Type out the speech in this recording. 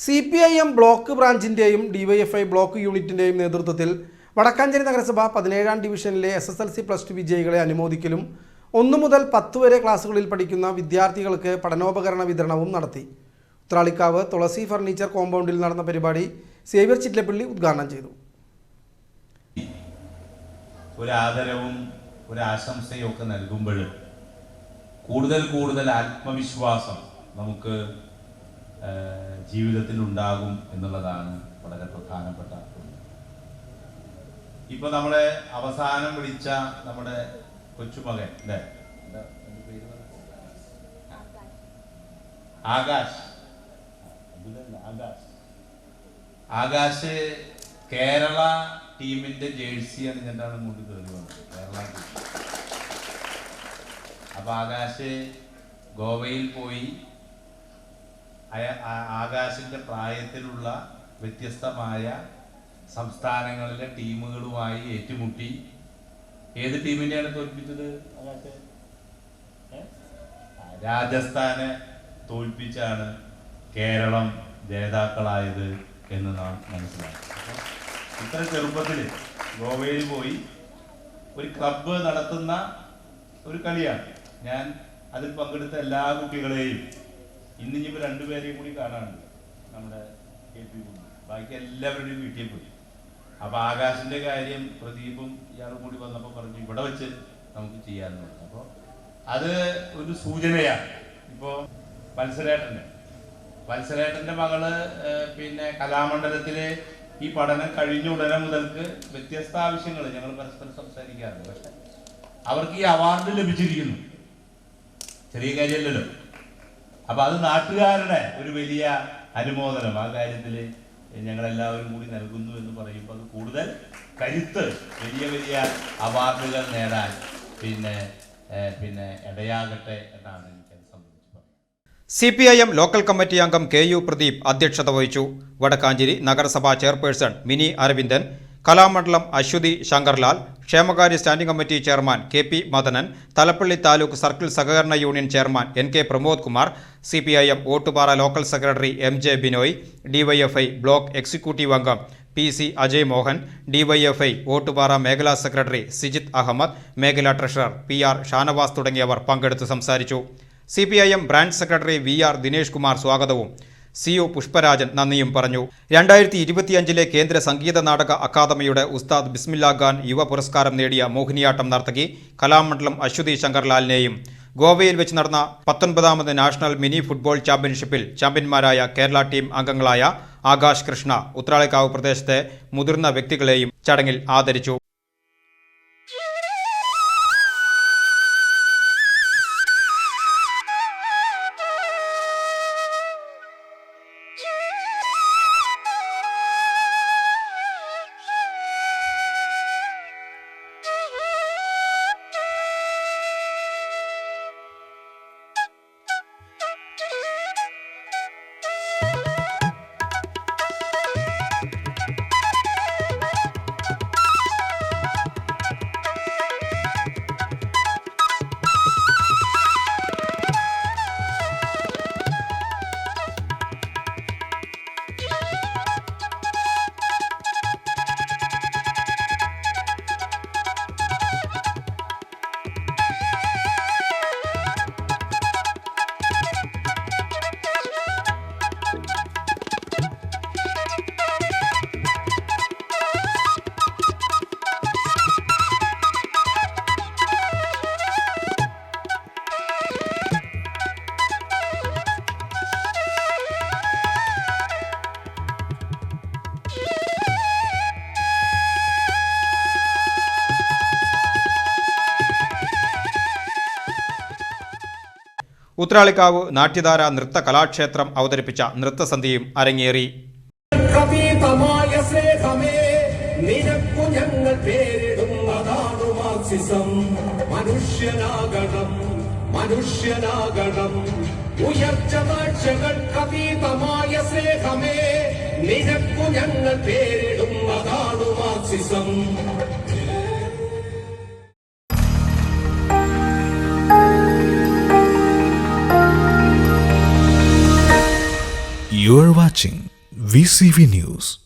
CPIM block ബ്രാഞ്ചിൻ്റെയും DYFI block യൂണിറ്റിൻ്റെയും നേതൃത്വത്തിൽ വടക്കാഞ്ചേരി നഗരസഭ 17ാം ഡിവിഷനിലെ SSLC+2 വിജയികളെ അനുമോദിക്കലും 1 മുതൽ 10 വരെ ക്ലാസുകളിൽ പഠിക്കുന്ന വിദ്യാർത്ഥികൾക്ക് പഠനോപകരണ വിതരണവും നടത്തി. ഉത്രാളിക്കാവ് തുളസി ഫർണിച്ചർ കോമ്പൗണ്ടിൽ നടന്ന പരിപാടി സേവ്യർ ചിറ്റലപ്പള്ളി ഉദ്ഘാടനം ചെയ്തു. ഒരു ആദരവും ഒരു ആശംസയും ഒക്കെ നൽകുമ്പോൾ കൂടുതൽ ആത്മവിശ്വാസം നമുക്ക് ജീവിതത്തിൽ ഉണ്ടാകും എന്നുള്ളതാണ് വളരെ പ്രധാനപ്പെട്ട ഒന്ന്. ഇപ്പൊ നമ്മളെ അവസാനം വിളിച്ച നമ്മുടെ കൊച്ചുമകൻ അല്ലേ, ആകാശ് കേരള ടീമിന്റെ ജേഴ്സി അണിഞ്ഞിട്ടാണ് മുടി കയറി വന്നത്. കേരള ടീം. അപ്പൊ ആകാശ് ഗോവയിൽ പോയി ആകാശിന്റെ പ്രായത്തിലുള്ള വ്യത്യസ്തമായ സംസ്ഥാനങ്ങളിലെ ടീമുകളുമായി ഏറ്റുമുട്ടി. ഏത് ടീമിനെയാണ് തോൽപ്പിച്ചത്? രാജസ്ഥാനെ തോൽപ്പിച്ചാണ് കേരളം ജേതാക്കളായത് എന്ന് നാം മനസ്സിലാക്കി. ഇത്ര ചെറുപ്പത്തിൽ ഗോവയിൽ പോയി ഒരു ക്ലബ്ബ് നടത്തുന്ന ഒരു കളിയാണ്. ഞാൻ അതിൽ പങ്കെടുത്ത എല്ലാ കുട്ടികളെയും ഇന്നിപ്പോൾ 2 പേരെയും കൂടി കാണാനുണ്ട്. നമ്മുടെ KP ബാക്കി എല്ലാവരുടെയും വീട്ടിൽ പോയി. അപ്പൊ ആകാശിന്റെ കാര്യം പ്രദീപും ഇയാളും കൂടി വന്നപ്പോൾ പറഞ്ഞു ഇവിടെ വെച്ച് നമുക്ക് ചെയ്യാന്ന് പറഞ്ഞു. അപ്പോൾ അത് ഒരു സൂചനയാണ്. ഇപ്പോ വത്സലേട്ടന്റെ മകള് പിന്നെ കലാമണ്ഡലത്തിലെ ഈ പഠനം കഴിഞ്ഞ ഉടനെ മുതൽക്ക് വ്യത്യസ്ത ആവശ്യങ്ങൾ ഞങ്ങൾ പരസ്പരം സംസാരിക്കാറുണ്ട്. പക്ഷെ അവർക്ക് ഈ അവാർഡ് ലഭിച്ചിരിക്കുന്നു. ചെറിയ കാര്യമല്ലല്ലോ. അപ്പൊ അത് നാട്ടുകാരുടെ ഒരു വലിയ അനുമോദനം ആ കാര്യത്തിൽ ഞങ്ങളെല്ലാവരും കൂടി നൽകുന്നു എന്ന് പറയുമ്പോൾ അത് കൂടുതൽ കരുത്ത്, വലിയ അവാർഡുകൾ നേടാൻ പിന്നെ ഇടയാകട്ടെ എന്നാണ് എനിക്കത് സംബന്ധിച്ച് പറയുന്നത്. CPIM ലോക്കൽ കമ്മിറ്റി അംഗം KU പ്രദീപ് അധ്യക്ഷത വഹിച്ചു. വടക്കാഞ്ചേരി നഗരസഭാ ചെയർപേഴ്സൺ മിനി അരവിന്ദൻ, കലാമണ്ഡലം അശ്വതി ശങ്കർലാൽ, ക്ഷേമകാര്യ standing committee chairman KP Madanan, Thalappally taluk circle സഹകരണ union chairman NK Pramod Kumar, CPIM Ottupara local secretary MJ Binoy, DYFI block executive അംഗം PC അജയ് മോഹൻ, DYFI ഓട്ടുപാറ മേഖലാ സെക്രട്ടറി സിജിത്ത് അഹമ്മദ്, മേഖലാ ട്രഷറർ PR ഷാനവാസ് തുടങ്ങിയവർ പങ്കെടുത്ത് സംസാരിച്ചു. CPIM branch secretary VR Dinesh Kumar സ്വാഗതവും CO പുഷ്പരാജൻ നന്ദിയും പറഞ്ഞു. 2025 കേന്ദ്ര സംഗീത നാടക അക്കാദമിയുടെ ഉസ്താദ് ബിസ്മില്ലാ ഖാൻ യുവ പുരസ്കാരം നേടിയ മോഹിനിയാട്ടം നർത്തകി കലാമണ്ഡലം അശ്വതി ശങ്കർലാലിനെയും ഗോവയിൽ വെച്ച് നടന്ന 19ാമത് നാഷണൽ മിനി ഫുട്ബോൾ ചാമ്പ്യൻഷിപ്പിൽ ചാമ്പ്യന്മാരായ കേരള ടീം അംഗങ്ങളായ ആകാശ് കൃഷ്ണ, ഉത്രാളിക്കാവ് പ്രദേശത്തെ മുതിർന്ന വ്യക്തികളെയും ചടങ്ങിൽ ആദരിച്ചു. ഉത്രാളിക്കാവ് നാട്യധാര നൃത്ത കലാക്ഷേത്രം അവതരിപ്പിച്ച നൃത്തസന്ധ്യയും അരങ്ങേറി. You are watching VCV News.